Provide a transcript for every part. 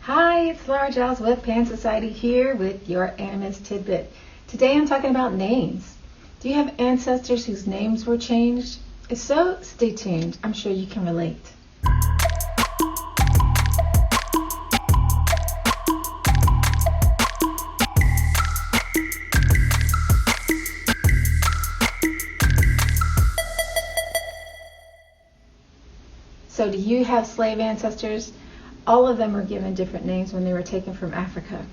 Hi, it's Laura Giles with Pan Society here with your Animist tidbit. Today I'm talking about names. Do you have ancestors whose names were changed? If so, stay tuned. I'm sure you can relate. So do you have slave ancestors? All of them were given different names when they were taken from Africa.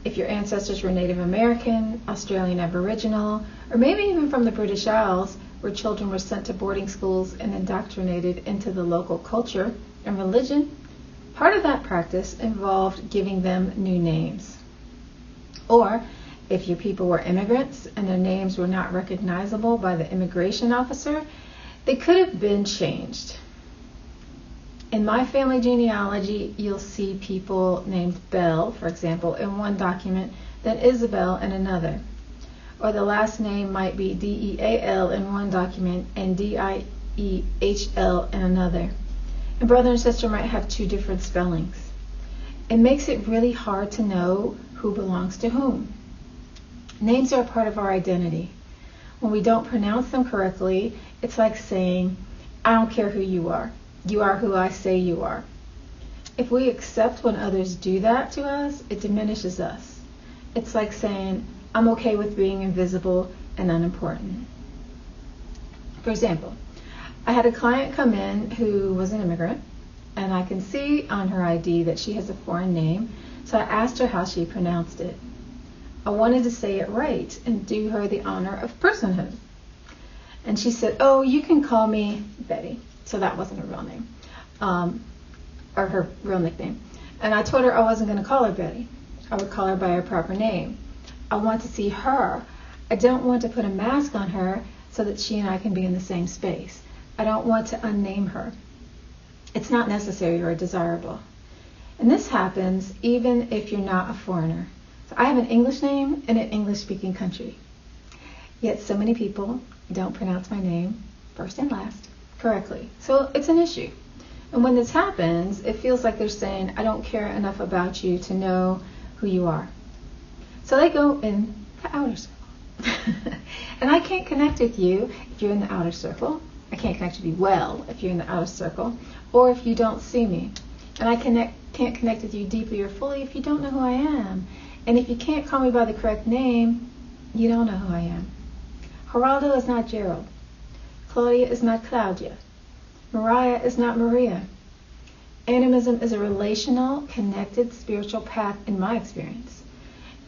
If your ancestors were Native American, Australian Aboriginal, or maybe even from the British Isles, where children were sent to boarding schools and indoctrinated into the local culture and religion, part of that practice involved giving them new names. Or, if your people were immigrants and their names were not recognizable by the immigration officer, they could have been changed. In my family genealogy, you'll see people named Bell, for example, in one document, then Isabel in another. Or the last name might be D-E-A-L in one document and D-I-E-H-L in another. And brother and sister might have two different spellings. It makes it really hard to know who belongs to whom. Names are a part of our identity. When we don't pronounce them correctly, it's like saying, I don't care who you are. You are who I say you are. If we accept when others do that to us, it diminishes us. It's like saying, I'm okay with being invisible and unimportant. For example, I had a client come in who was an immigrant, and I can see on her ID that she has a foreign name, so I asked her how she pronounced it. I wanted to say it right and do her the honor of personhood. And she said, oh, you can call me Betty. So that wasn't her real name, or her real nickname. And I told her I wasn't going to call her Betty. I would call her by her proper name. I want to see her. I don't want to put a mask on her so that she and I can be in the same space. I don't want to unname her. It's not necessary or desirable. And this happens even if you're not a foreigner. So I have an English name in an English-speaking country. Yet so many people don't pronounce my name, first and last, correctly. So it's an issue. And when this happens, it feels like they're saying, I don't care enough about you to know who you are. So they go in the outer circle. And I can't connect with you if you're in the outer circle. I can't connect with you well if you're in the outer circle, or if you don't see me. And I can't connect with you deeply or fully if you don't know who I am. And if you can't call me by the correct name, you don't know who I am. Geraldo is not Gerald. Claudia is not Claudia. Mariah is not Maria. Animism is a relational, connected spiritual path in my experience.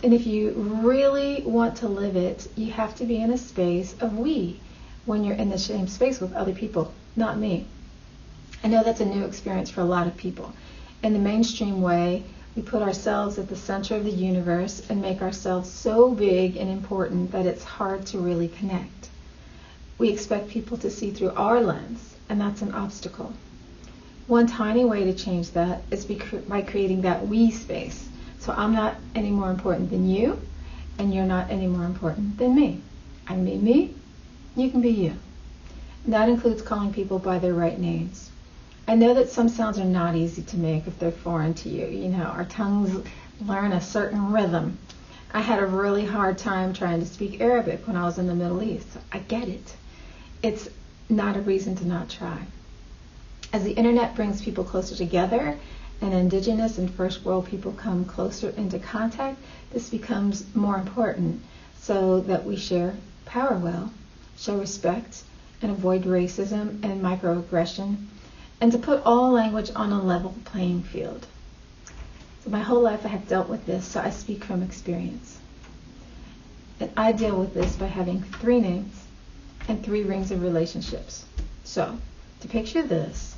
And if you really want to live it, you have to be in a space of we when you're in the same space with other people, not me. I know that's a new experience for a lot of people. In the mainstream way, we put ourselves at the center of the universe and make ourselves so big and important that it's hard to really connect. We expect people to see through our lens, and that's an obstacle. One tiny way to change that is by creating that we space. So I'm not any more important than you, and you're not any more important than me. I can be me, you can be you. And that includes calling people by their right names. I know that some sounds are not easy to make if they're foreign to you. You know, our tongues learn a certain rhythm. I had a really hard time trying to speak Arabic when I was in the Middle East. I get it. It's not a reason to not try. As the internet brings people closer together and indigenous and first world people come closer into contact, this becomes more important so that we share power well, show respect, and avoid racism and microaggression, and to put all language on a level playing field. So my whole life I have dealt with this, so I speak from experience. And I deal with this by having 3 names and 3 rings of relationships. So, to picture this,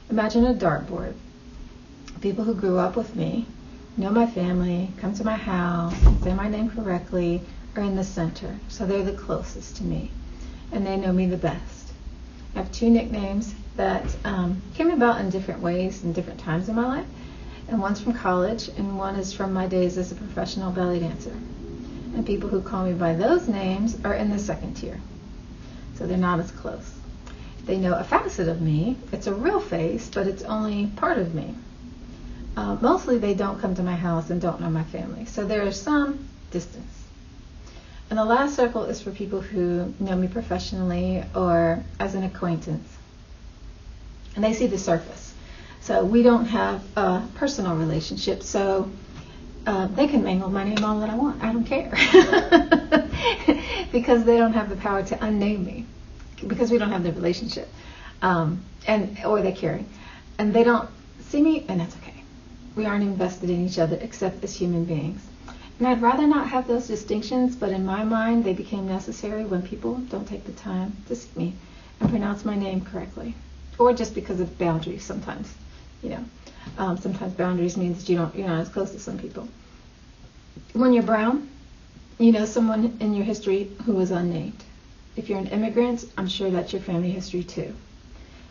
imagine a dartboard. People who grew up with me, know my family, come to my house, say my name correctly, are in the center. So they're the closest to me, and they know me the best. I have 2 nicknames that came about in different ways in different times in my life, and one's from college, and one is from my days as a professional belly dancer. And people who call me by those names are in the 2nd tier. So they're not as close. They know a facet of me. It's a real face, but it's only part of me. Mostly they don't come to my house and don't know my family. So there is some distance. And the last circle is for people who know me professionally or as an acquaintance. And they see the surface. So we don't have a personal relationship. So they can mangle my name all that I want. I don't care. Because they don't have the power to unname me. Because we don't have the relationship. Or they carry. And they don't see me, and that's okay. We aren't invested in each other except as human beings. And I'd rather not have those distinctions, but in my mind they became necessary when people don't take the time to see me and pronounce my name correctly. Or just because of boundaries sometimes. Sometimes boundaries means that you're not as close to some people. When you're brown, you know someone in your history who was unnamed. If you're an immigrant, I'm sure that's your family history too.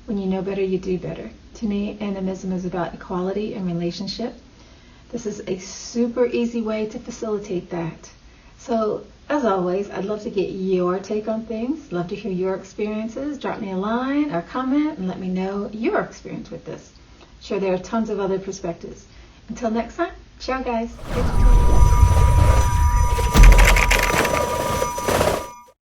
When you know better, you do better. To me, animism is about equality and relationship. This is a super easy way to facilitate that. So, as always, I'd love to get your take on things. Love to hear your experiences. Drop me a line or comment and let me know your experience with this. Sure, there are tons of other perspectives. Until next time, ciao guys.